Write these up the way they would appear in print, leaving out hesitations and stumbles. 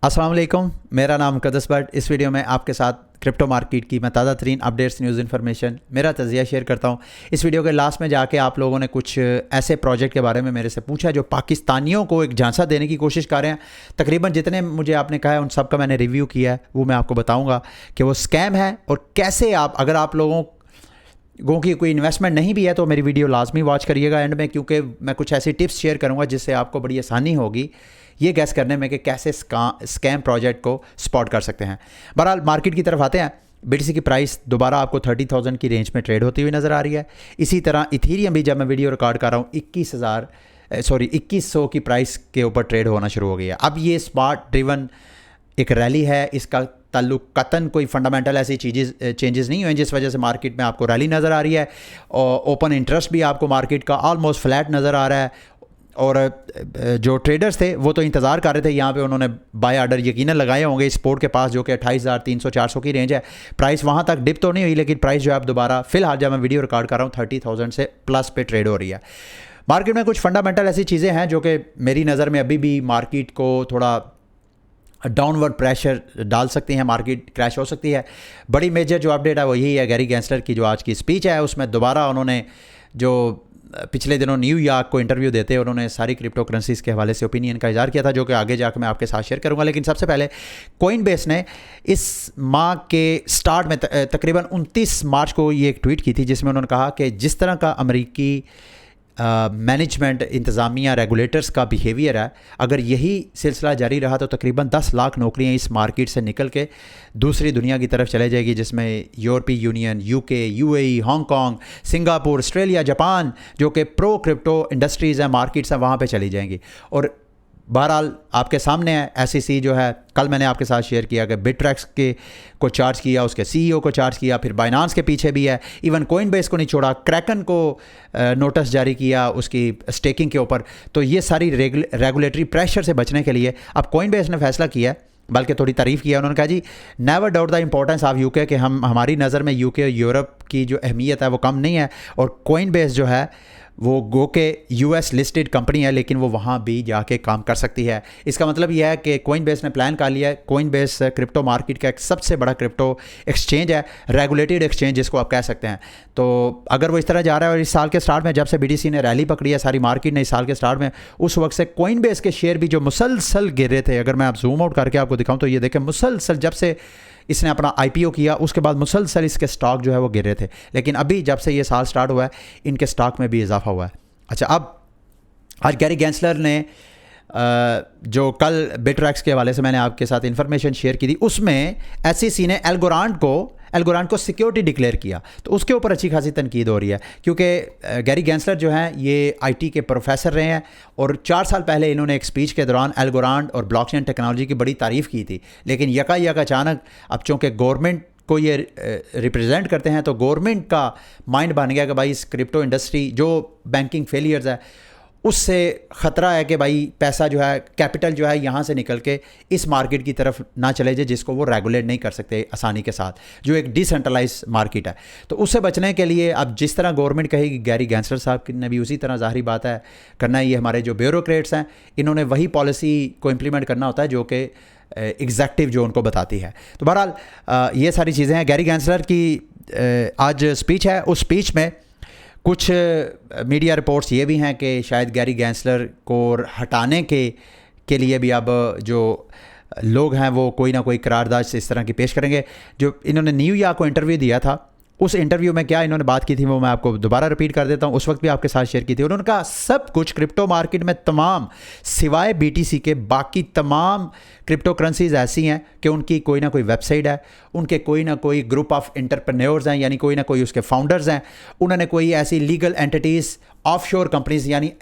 अस्सलाम वालेकुम, मेरा नाम मुक़द्दस बट। इस वीडियो में आपके साथ क्रिप्टो मार्केट की मैं ताज़ा तरीन अपडेट्स, न्यूज़, इन्फॉर्मेशन, मेरा तज़िया शेयर करता हूँ। इस वीडियो के लास्ट में जाके आप लोगों ने कुछ ऐसे प्रोजेक्ट के बारे में मेरे से पूछा जो पाकिस्तानियों को एक झांसा देने की कोशिश कर रहे हैं। तकरीबन जितने मुझे आपने कहा है उन सब का मैंने रिव्यू किया है, वो मैं आपको बताऊँगा कि वो स्कैम है और कैसे आप, अगर आप लोगों की कोई इन्वेस्टमेंट नहीं भी है तो मेरी वीडियो लाजमी वॉच करिएगा एंड में, क्योंकि मैं कुछ ऐसी टिप्स शेयर करूँगा जिससे आपको बड़ी आसानी होगी ये गैस करने में कि कैसे स्कैम प्रोजेक्ट को स्पॉट कर सकते हैं। बहरहाल मार्केट की तरफ आते हैं। BTC की प्राइस दोबारा आपको 30,000 की रेंज में ट्रेड होती हुई नज़र आ रही है। इसी तरह इथीरियम भी, जब मैं वीडियो रिकॉर्ड कर रहा हूँ, 2100 की प्राइस के ऊपर ट्रेड होना शुरू हो गई है। अब ये स्मार्ट ड्रिवन एक रैली है, इसका ताल्लुक कतन कोई फंडामेंटल ऐसी चेंजेस नहीं हुए जिस वजह से मार्केट में आपको रैली नज़र आ रही है। और ओपन इंटरेस्ट भी आपको मार्केट का ऑलमोस्ट फ्लैट नज़र आ रहा है। और जो ट्रेडर्स थे वो तो इंतज़ार कर रहे थे, यहाँ पे उन्होंने बाय ऑर्डर यकीनन लगाए होंगे इस सपोर्ट के पास जो कि 28,300-400 की रेंज है। प्राइस वहाँ तक डिप तो नहीं हुई, लेकिन प्राइस जो है अब दोबारा फ़िलहाल जब मैं वीडियो रिकॉर्ड कर रहा हूँ 30,000 से प्लस पे ट्रेड हो रही है। मार्केट में कुछ फंडामेंटल ऐसी चीज़ें हैं जो कि मेरी नज़र में अभी भी मार्केट को थोड़ा डाउनवर्ड प्रेशर डाल सकती हैं, मार्केट क्रैश हो सकती है। बड़ी मेजर जो अपडेट है वो यही है, गैरी गैंसलर की जो आज की स्पीच है उसमें दोबारा उन्होंने जो पिछले दिनों न्यूयॉर्क को इंटरव्यू देते उन्होंने सारी क्रिप्टो करेंसीज़ के हवाले से ओपिनियन का इज़हार किया था, जो कि आगे जाकर मैं आपके साथ शेयर करूंगा। लेकिन सबसे पहले कोइनबेस ने इस माह के स्टार्ट में तकरीबन 29 मार्च को ये एक ट्वीट की थी जिसमें उन्होंने कहा कि जिस तरह का अमेरिकी मैनेजमेंट, इंतज़ामिया, रेगुलेटर्स का बिहेवियर है, अगर यही सिलसिला जारी रहा तो तकरीबन 10 लाख नौकरियां इस मार्केट से निकल के दूसरी दुनिया की तरफ चले जाएगी, जिसमें यूरोपीय union, UK, UAE, Hong Kong, Singapore, Australia, Japan, जो कि प्रो क्रिप्टो इंडस्ट्रीज़ हैं, मार्केट्स हैं, वहाँ पे चली जाएंगी। और बहरहाल आपके सामने है SEC जो है, कल मैंने आपके साथ शेयर किया कि बिटरेक्स के को चार्ज किया, उसके CEO को चार्ज किया, फिर बाइनांस के पीछे भी है, इवन कोइनबेस को नहीं छोड़ा, क्रैकन को नोटिस जारी किया उसकी स्टेकिंग के ऊपर। तो ये सारी रेगुलेटरी प्रेशर से बचने के लिए अब कोइनबेस ने फैसला किया, बल्कि थोड़ी तारीफ़ किया। उन्होंने कहा जी, never doubt the importance of UK, कि हमारी नज़र में UK और यूरोप की जो अहमियत है वो कम नहीं है। और कोइनबेस जो है वो गो के US लिस्टेड कंपनी है, लेकिन वो वहाँ भी जाके काम कर सकती है। इसका मतलब यह है कि कोइनबेस ने प्लान कर लिया है। कोइनबेस क्रिप्टो मार्केट का एक सबसे बड़ा क्रिप्टो एक्सचेंज है, रेगुलेटेड एक्सचेंज जिसको आप कह सकते हैं। तो अगर वो इस तरह जा रहा है, और इस साल के स्टार्ट में जब से BTC ने रैली पकड़ी है सारी मार्केट ने, इस साल के स्टार्ट में, उस वक्त से कोइनबेस के शेयर भी जो मुसलसल गिर रहे थे, अगर मैं आप जूम आउट करके आपको दिखाऊँ तो ये देखें, मुसलसल जब से इसने अपना IPO किया उसके बाद मुसलसल इसके स्टॉक जो है वो गिर रहे थे, लेकिन अभी जब से ये साल स्टार्ट हुआ है इनके स्टॉक में भी इजाफा हुआ है। अच्छा, अब आज गैरी गैंसलर ने जो कल बिटरेक्स के हवाले से मैंने आपके साथ इन्फॉर्मेशन शेयर की थी, उसमें SEC ने एल्गोरांड को सिक्योरिटी डिक्लेयर किया, तो उसके ऊपर अच्छी खासी तनकीद हो रही है, क्योंकि गैरी गैंसलर जो हैं ये IT के प्रोफेसर रहे हैं और 4 साल पहले इन्होंने एक स्पीच के दौरान एल्गोरांड और ब्लॉकचेन टेक्नोलॉजी की बड़ी तारीफ़ की थी। लेकिन यकायक अचानक अब चूँकि गवर्नमेंट को ये रिप्रेजेंट करते हैं तो गवर्नमेंट का माइंड बन गया कि भाई इस क्रिप्टो इंडस्ट्री जो बैंकिंग फेलियर्स है उससे ख़तरा है कि भाई पैसा जो है, कैपिटल जो है यहाँ से निकल के इस मार्केट की तरफ ना चले जाए जिसको वो रेगुलेट नहीं कर सकते आसानी के साथ, जो एक डिसेंट्रलाइज मार्केट है। तो उससे बचने के लिए अब जिस तरह गवर्नमेंट कहेगी, गैरी गैंसलर साहब ने भी उसी तरह ज़ाहिरी बात है करना है। ये हमारे जो ब्यूरोक्रेट्स हैं इन्होंने वही पॉलिसी को इम्प्लीमेंट करना होता है जो कि एग्जैक्टिव जो उनको बताती है। तो बहरहाल ये सारी चीज़ें हैं। गैरी गैंसलर की आज स्पीच है, उस स्पीच में कुछ मीडिया रिपोर्ट्स ये भी हैं कि शायद गैरी गैंसलर को हटाने के लिए भी अब जो लोग हैं वो कोई ना कोई करारदाद इस तरह की पेश करेंगे। जो इन्होंने न्यूयॉर्क को इंटरव्यू दिया था, उस इंटरव्यू में क्या इन्होंने बात की थी वो मैं आपको दोबारा रिपीट कर देता हूँ, उस वक्त भी आपके साथ शेयर की थी। उन्होंने कहा सब कुछ क्रिप्टो मार्केट में तमाम सिवाय BTC के बाकी तमाम क्रिप्टो करेंसीज ऐसी हैं कि उनकी कोई ना कोई वेबसाइट है, उनके कोई ना कोई ग्रुप ऑफ एंटरप्रेन्योर्स हैं, यानी कोई ना कोई उसके फाउंडर्स हैं, उन्होंने कोई ऐसी लीगल एंटिटीज़, ऑफशोर कंपनीज, यानी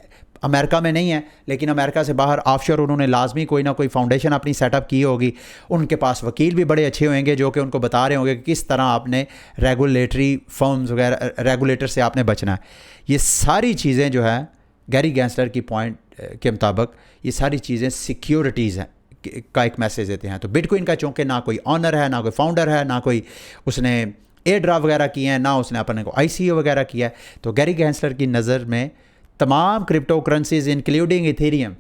अमेरिका में नहीं है लेकिन अमेरिका से बाहर ऑफशोर उन्होंने लाजमी कोई ना कोई फाउंडेशन अपनी सेटअप की होगी। उनके पास वकील भी बड़े अच्छे होंगे जो कि उनको बता रहे होंगे कि किस तरह आपने रेगुलेटरी फर्म्स वगैरह, रेगुलेटर से आपने बचना है। ये सारी चीज़ें जो है गैरी गैंसलर की पॉइंट के मुताबिक ये सारी चीज़ें सिक्योरिटीज़ हैं का एक मैसेज देते हैं। तो बिटकॉइन का चूँकि ना कोई ऑनर है, ना कोई फाउंडर है, ना कोई उसने एयर ड्रॉप वगैरह किए हैं, ना उसने अपने को ICO वगैरह किया है, तो गैरी गैंसलर की नज़र में तमाम क्रिप्टो करेंसीज इंक्लूडिंग इथेरियम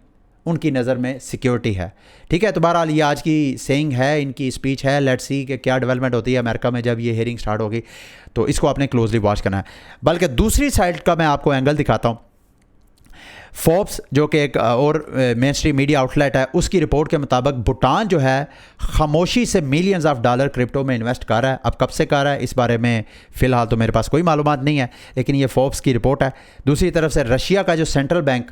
उनकी नज़र में सिक्योरिटी है। ठीक है, तो बहरहाल ये आज की सेइंग है, इनकी स्पीच है। लेट्स सी कि क्या डेवलपमेंट होती है अमेरिका में जब ये हियरिंग स्टार्ट होगी, तो इसको आपने क्लोजली वॉच करना है। बल्कि दूसरी साइड का मैं आपको एंगल दिखाता हूँ। फोर्ब्स जो कि एक और मेन स्ट्रीम मीडिया आउटलेट है, उसकी रिपोर्ट के मुताबिक भूटान जो है खामोशी से मिलियंस ऑफ डॉलर क्रिप्टो में इन्वेस्ट कर रहा है। अब कब से कर रहा है इस बारे में फ़िलहाल तो मेरे पास कोई मालूमात नहीं है, लेकिन ये फोर्ब्स की रिपोर्ट है। दूसरी तरफ से रशिया का जो सेंट्रल बैंक,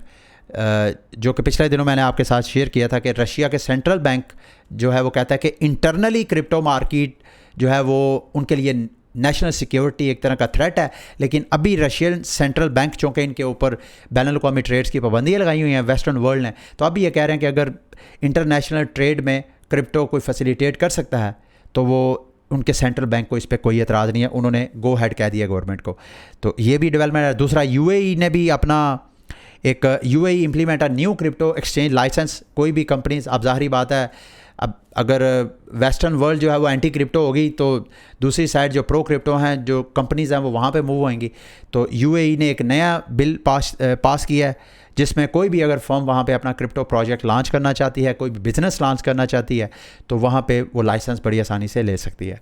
जो कि पिछले दिनों मैंने आपके साथ शेयर किया था कि रशिया के सेंट्रल बैंक जो है वो कहता है कि इंटरनली क्रिप्टो मार्केट जो है वो उनके लिए नेशनल सिक्योरिटी एक तरह का थ्रेट है। लेकिन अभी रशियन सेंट्रल बैंक चूँकि इनके ऊपर बैनुल-अक़वामी ट्रेड्स की पाबंदियाँ लगाई हुई हैं वेस्टर्न वर्ल्ड ने, तो अभी ये कह रहे हैं कि अगर इंटरनेशनल ट्रेड में क्रिप्टो कोई फैसिलिटेट कर सकता है तो वो उनके सेंट्रल बैंक को इस पर कोई एतराज़ नहीं है, उन्होंने गो हेड कह दिया गवर्नमेंट को। तो ये भी डेवलपमेंट है। दूसरा, यूएई ने भी अपना एक UAE implement a new crypto exchange licence. कोई भी कंपनीज, अब ज़ाहिरी बात है अब अगर वेस्टर्न वर्ल्ड जो है वो एंटी क्रिप्टो होगी तो दूसरी साइड जो प्रो क्रिप्टो हैं जो कंपनीज हैं वो वहाँ पे मूव होंगी। तो यूएई ने एक नया बिल पास किया है जिसमें कोई भी अगर फर्म वहाँ पे अपना क्रिप्टो प्रोजेक्ट लॉन्च करना चाहती है, कोई भी बिजनेस लॉन्च करना चाहती है, तो वहाँ पे वो लाइसेंस बड़ी आसानी से ले सकती है।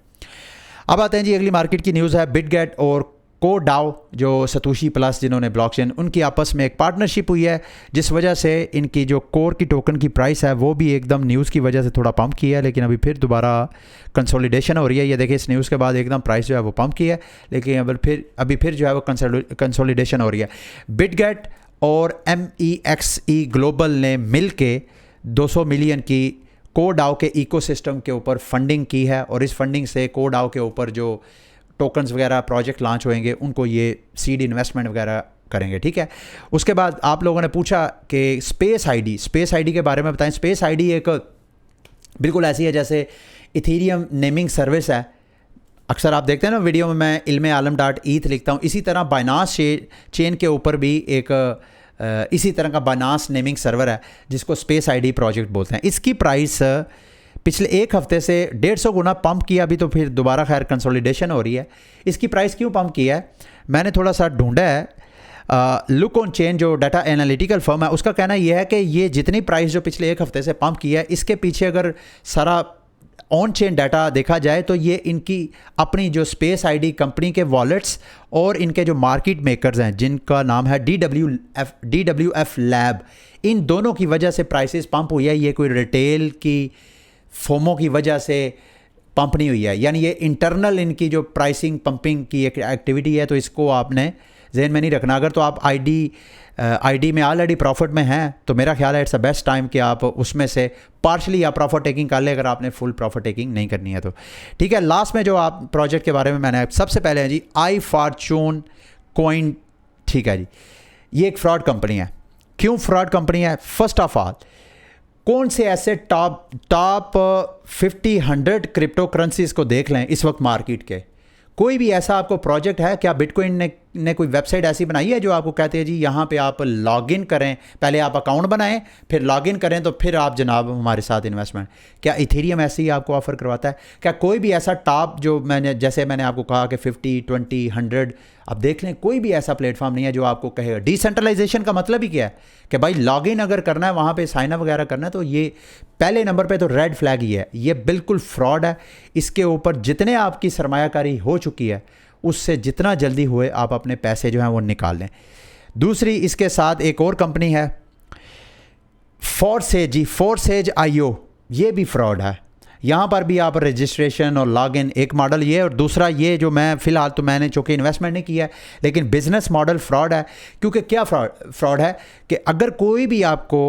अब आते हैं जी अगली मार्केट की न्यूज़ है। बिटगेट और कोडाओ जो सतोशी प्लस जिन्होंने ब्लॉकचेन, उनकी आपस में एक पार्टनरशिप हुई है जिस वजह से इनकी जो कोर की टोकन की प्राइस है वो भी एकदम न्यूज़ की वजह से थोड़ा पंप किया है, लेकिन अभी फिर दोबारा कंसोलिडेशन हो रही है। ये देखिए इस न्यूज़ के बाद एकदम प्राइस जो है वो पंप की है, लेकिन अभी फिर जो है वो कंसोलिडेशन हो रही है। बिटगेट और MEXE ग्लोबल ने मिल के 200 मिलियन की कोडाओ के इकोसिस्टम के ऊपर फंडिंग की है और इस फंडिंग से कोडाओ के ऊपर जो टोकन्स वगैरह प्रोजेक्ट लॉन्च होंगे उनको ये सीड इन्वेस्टमेंट वगैरह करेंगे। ठीक है, उसके बाद आप लोगों ने पूछा कि स्पेस आईडी के बारे में बताएं। स्पेस आईडी एक बिल्कुल ऐसी है जैसे इथेरियम नेमिंग सर्विस है। अक्सर आप देखते हैं ना वीडियो में मैं ilm-alam.eth लिखता हूँ, इसी तरह बाइनांस चेन के ऊपर भी एक इसी तरह का बाइनांस नेमिंग सर्वर है जिसको स्पेस आईडी प्रोजेक्ट बोलते हैं। इसकी प्राइस पिछले एक हफ्ते से 150 गुना पंप किया, अभी तो फिर दोबारा खैर कंसोलिडेशन हो रही है। इसकी प्राइस क्यों पंप किया है मैंने थोड़ा सा ढूंढा है। लुक ऑन चेन जो डाटा एनालिटिकल फर्म है उसका कहना यह है कि ये जितनी प्राइस जो पिछले एक हफ्ते से पंप किया है इसके पीछे अगर सारा ऑन चेन डाटा देखा जाए तो ये इनकी अपनी जो स्पेस आईडी कंपनी के वॉलेट्स और इनके जो मार्केट मेकर्स हैं जिनका नाम है DWF लैब, इन दोनों की वजह से प्राइसेस पंप हुई है। ये कोई रिटेल की फोमो की वजह से पंप नहीं हुई है, यानी ये इंटरनल इनकी जो प्राइसिंग पंपिंग की एक एक्टिविटी है, तो इसको आपने जहन में नहीं रखना। अगर तो आप आईडी में ऑलरेडी प्रॉफिट में हैं तो मेरा ख्याल है इट्स अ बेस्ट टाइम कि आप उसमें से पार्शली आप प्रॉफिट टेकिंग कर ले, अगर आपने फुल प्रॉफिट टेकिंग नहीं करनी है तो। ठीक है, लास्ट में जो आप प्रोजेक्ट के बारे में मैंने सबसे पहले है जी iFortune कॉइन। ठीक है जी, ये एक फ्रॉड कंपनी है। क्यों फ्रॉड कंपनी है? फर्स्ट ऑफ ऑल कौन से ऐसे टॉप 50-100 क्रिप्टो करेंसीज को देख लें इस वक्त मार्केट के, कोई भी ऐसा आपको प्रोजेक्ट है? क्या बिटकॉइन ने कोई वेबसाइट ऐसी बनाई है जो आपको कहते हैं जी यहाँ पे आप लॉगिन करें, पहले आप अकाउंट बनाएं फिर लॉगिन करें तो फिर आप जनाब हमारे साथ इन्वेस्टमेंट? क्या इथेरियम ऐसे ही आपको ऑफर करवाता है? क्या कोई भी ऐसा टॉप जो जैसे मैंने आपको कहा कि 50, 20, 100 आप देख लें, कोई भी ऐसा प्लेटफॉर्म नहीं है जो आपको कहेगा। डिसेंट्रलाइजेशन का मतलब ही क्या है कि भाई लॉगिन अगर करना है वहाँ पे साइन अप वगैरह करना है, तो ये पहले नंबर पे तो रेड फ्लैग ही है, ये बिल्कुल फ्रॉड है। इसके ऊपर जितने आपकी सरमायाकारी हो चुकी है उससे जितना जल्दी हुए आप अपने पैसे जो हैं वो निकाल लें। दूसरी इसके साथ एक और कंपनी है Forsage IO, ये भी फ्रॉड है। यहाँ पर भी आप रजिस्ट्रेशन और लॉगिन, एक मॉडल ये और दूसरा ये जो मैं फ़िलहाल तो मैंने चूँकि इन्वेस्टमेंट नहीं किया है, लेकिन बिज़नेस मॉडल फ्रॉड है। क्योंकि क्या फ्रॉड है कि अगर कोई भी आपको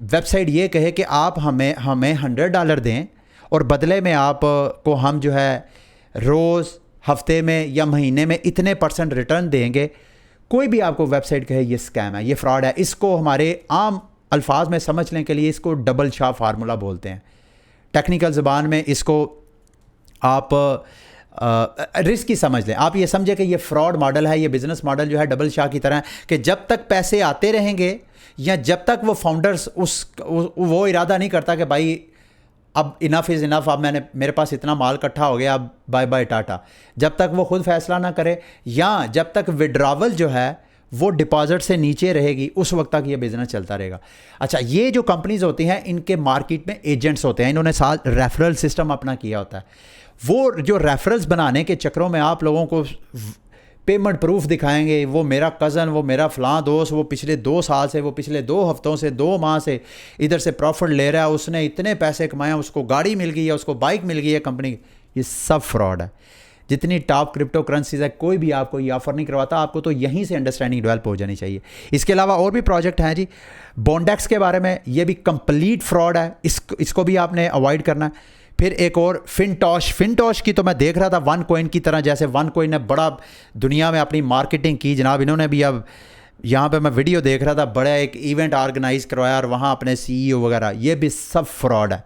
वेबसाइट ये कहे कि आप हमें $100 दें और बदले में आप को हम जो है रोज़, हफ्ते में या महीने में इतने % रिटर्न देंगे, कोई भी आपको वेबसाइट कहे ये स्कैम है, ये फ्रॉड है। इसको हमारे आम अल्फाज में समझने के लिए इसको डबल शाह फार्मूला बोलते हैं। टेक्निकल ज़बान में इसको आप रिस्क ही समझ लें। आप ये समझे कि ये फ्रॉड मॉडल है, ये बिज़नेस मॉडल जो है डबल शाह की तरह है कि जब तक पैसे आते रहेंगे या जब तक वो फाउंडर्स वो इरादा नहीं करता कि भाई अब इनफ इज़ इनफ, अब मेरे पास इतना माल इकट्ठा हो गया, अब बाय बाय टाटा, जब तक वो खुद फैसला ना करे या जब तक विड्रावल जो है वो डिपॉजिट से नीचे रहेगी, उस वक्त तक ये बिज़नेस चलता रहेगा। अच्छा, ये जो कंपनीज होती हैं इनके मार्केट में एजेंट्स होते हैं, इन्होंने साथ रेफरल सिस्टम अपना किया होता है। वो जो रेफरल्स बनाने के चक्करों में आप लोगों को पेमेंट प्रूफ दिखाएंगे, वो मेरा कज़न, वो मेरा फ़लाँ दोस्त, वो पिछले 2 साल से, वो पिछले 2 हफ्तों से, 2 माह से इधर से प्रॉफिट ले रहा है, उसने इतने पैसे कमाए, उसको गाड़ी मिल गई है, उसको बाइक मिल गई है कंपनी। ये सब फ्रॉड है। जितनी टॉप क्रिप्टो करेंसीज है, कोई भी आपको ये ऑफर नहीं करवाता। आपको तो यहीं से अंडरस्टैंडिंग डेवलप हो जानी चाहिए। इसके अलावा और भी प्रोजेक्ट हैं जी, बॉन्डेक्स के बारे में, ये भी कंप्लीट फ्रॉड है, इसको भी आपने अवॉइड करना है। फिर एक और फिनटॉश की तो मैं देख रहा था वन कॉइन की तरह, जैसे वन कॉइन ने बड़ा दुनिया में अपनी मार्केटिंग की जनाब। इन्होंने भी अब यहाँ पे मैं वीडियो देख रहा था, बड़ा एक इवेंट ऑर्गेनाइज करवाया और वहाँ अपने CEO वगैरह, ये भी सब फ्रॉड है,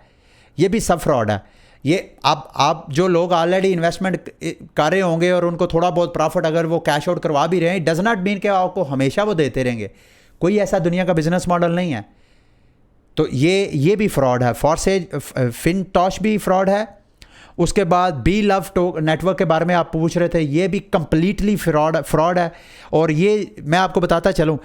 ये भी सब फ्रॉड है। ये आप जो लोग ऑलरेडी इन्वेस्टमेंट कर रहे होंगे और उनको थोड़ा बहुत प्रॉफिट अगर वो कैश आउट करवा भी रहे हैं, डज नॉट मीन कि आपको हमेशा वो देते रहेंगे। कोई ऐसा दुनिया का बिजनेस मॉडल नहीं है। तो ये भी फ्रॉड है। फॉरसेज फिनटॉश भी फ्रॉड है। उसके बाद बी लव नेटवर्क के बारे में आप पूछ रहे थे, ये भी कंप्लीटली फ्रॉड है। और ये मैं आपको बताता चलूँ,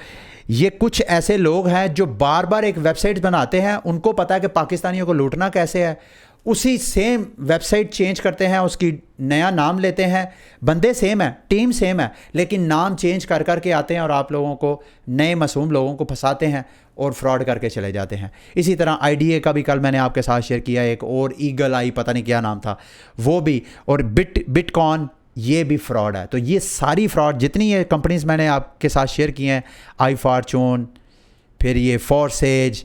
ये कुछ ऐसे लोग हैं जो बार बार एक वेबसाइट बनाते हैं, उनको पता है कि पाकिस्तानियों को लूटना कैसे है, उसी सेम वेबसाइट चेंज करते हैं, उसकी नया नाम लेते हैं, बंदे सेम है, टीम सेम है, लेकिन नाम चेंज कर करके आते हैं और आप लोगों को, नए मासूम लोगों को फंसाते हैं और फ्रॉड करके चले जाते हैं। इसी तरह IDA का भी कल मैंने आपके साथ शेयर किया, एक और ईगल आई, पता नहीं क्या नाम था, वो भी, और बिटकॉइन, ये भी फ्रॉड है। तो ये सारी फ्रॉड, जितनी ये कंपनीज मैंने आपके साथ शेयर की हैं, iFortune, फिर ये फॉरसेज,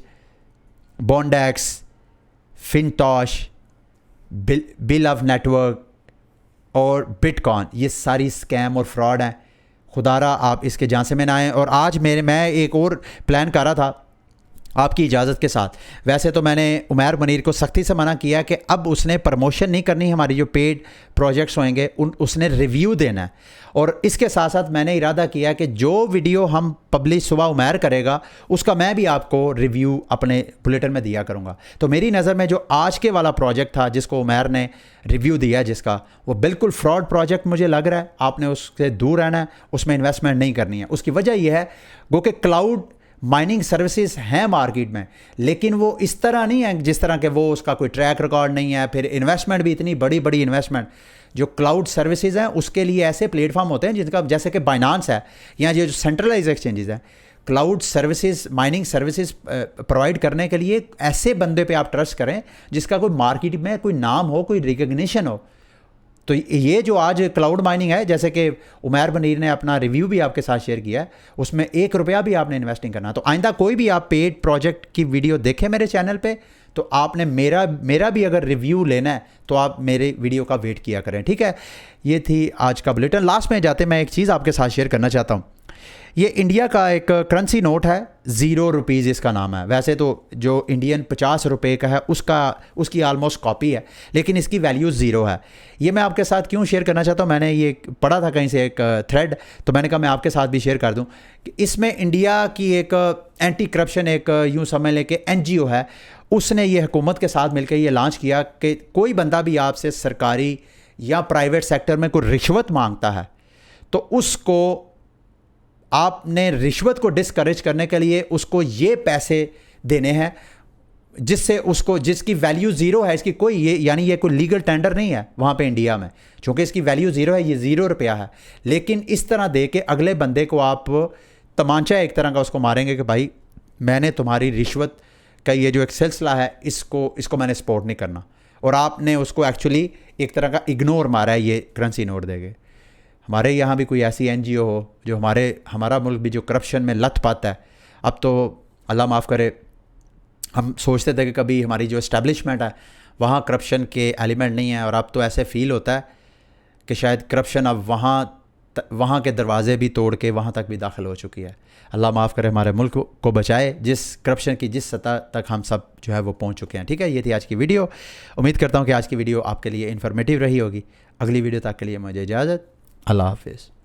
बॉन्डेक्स, फिनटॉश, बिलव नेटवर्क और बिटकॉइन, ये सारी स्कैम और फ्रॉड हैं। खुदारा आप इसके जांच में ना आएँ। और आज मैं एक और प्लान कर रहा था आपकी इजाज़त के साथ। वैसे तो मैंने उमैर मनीर को सख्ती से मना किया कि अब उसने प्रमोशन नहीं करनी, हमारी जो पेड प्रोजेक्ट्स होंगे उसने रिव्यू देना है। और इसके साथ साथ मैंने इरादा किया कि जो वीडियो हम पब्लिश सुबह उमैर करेगा, उसका मैं भी आपको रिव्यू अपने बुलेटिन में दिया करूँगा। तो मेरी नज़र में जो आज के वाला प्रोजेक्ट था जिसको उमैर ने रिव्यू दिया, जिसका वो बिल्कुल फ्रॉड प्रोजेक्ट मुझे लग रहा है। आपने उससे दूर रहना है, उसमें इन्वेस्टमेंट नहीं करनी है। उसकी वजह यह है गो कि क्लाउड माइनिंग सर्विसेज हैं मार्केट में, लेकिन वो इस तरह नहीं है जिस तरह के वो, उसका कोई ट्रैक रिकॉर्ड नहीं है, फिर इन्वेस्टमेंट भी इतनी बड़ी बड़ी इन्वेस्टमेंट। जो क्लाउड सर्विसेज हैं उसके लिए ऐसे प्लेटफॉर्म होते हैं जिनका, जैसे कि बाइनांस है या जो सेंट्रलाइज एक्सचेंजेस हैं, cloud services, mining services provide करने के लिए ऐसे बंदे पे आप ट्रस्ट करें जिसका कोई मार्केट में कोई नाम हो, कोई रिकग्निशन हो। तो ये जो आज क्लाउड माइनिंग है, जैसे कि उमैर मनीर ने अपना रिव्यू भी आपके साथ शेयर किया है, उसमें 1 रुपया भी आपने इन्वेस्टिंग करना। तो आइंदा कोई भी आप पेड प्रोजेक्ट की वीडियो देखें मेरे चैनल पे, तो आपने मेरा भी अगर रिव्यू लेना है तो आप मेरे वीडियो का वेट किया करें, ठीक है। ये थी आज का बुलेटिन। लास्ट में जाते मैं एक चीज़ आपके साथ शेयर करना चाहता हूँ। ये इंडिया का एक करेंसी नोट है, 0 रुपीज़ इसका नाम है। वैसे तो जो इंडियन 50 रुपये का है उसकी ऑलमोस्ट कॉपी है, लेकिन इसकी वैल्यू 0 है। ये मैं आपके साथ क्यों शेयर करना चाहता हूँ, मैंने ये पढ़ा था कहीं से एक थ्रेड, तो मैंने कहा मैं आपके साथ भी शेयर कर दूँ कि इसमें इंडिया की एक एंटी करप्शन, एक यूँ समझ लें कि NGO है, उसने ये हुकूमत के साथ मिलकर ये लॉन्च किया कि कोई बंदा भी आपसे सरकारी या प्राइवेट सेक्टर में कोई रिश्वत मांगता है तो उसको आपने रिश्वत को डिस्करेज करने के लिए उसको ये पैसे देने हैं जिससे उसको, जिसकी वैल्यू 0 है, इसकी कोई ये कोई लीगल टेंडर नहीं है वहाँ पे इंडिया में, चूँकि इसकी वैल्यू 0 है, ये 0 रुपया है। लेकिन इस तरह दे के अगले बंदे को आप तमांचा एक तरह का उसको मारेंगे कि भाई मैंने तुम्हारी रिश्वत का ये जो एक सिलसिला है इसको मैंने सपोर्ट नहीं करना, और आपने उसको एक्चुअली एक तरह का इग्नोर मारा है, ये करेंसी नोट देंगे। हमारे यहाँ भी कोई ऐसी NGO हो जो हमारा मुल्क भी जो करप्शन में लत पाता है। अब तो अल्लाह माफ़ करे, हम सोचते थे कि कभी हमारी जो इस्टेब्लिशमेंट है वहाँ करप्शन के एलिमेंट नहीं है, और अब तो ऐसे फ़ील होता है कि शायद करप्शन अब वहाँ के दरवाज़े भी तोड़ के वहाँ तक भी दाखिल हो चुकी है। अल्लाह माफ़ करे, हमारे मुल्क को बचाए जिस करप्शन की जिस सतह तक हम सब जो है वो पहुँच चुके हैं, ठीक है। ये थी आज की वीडियो। उम्मीद करता हूँ कि आज की वीडियो आपके लिए इन्फॉर्मेटिव रही होगी। अगली वीडियो तक के लिए मुझे इजाज़त। अल्लाह हाफ़िज़।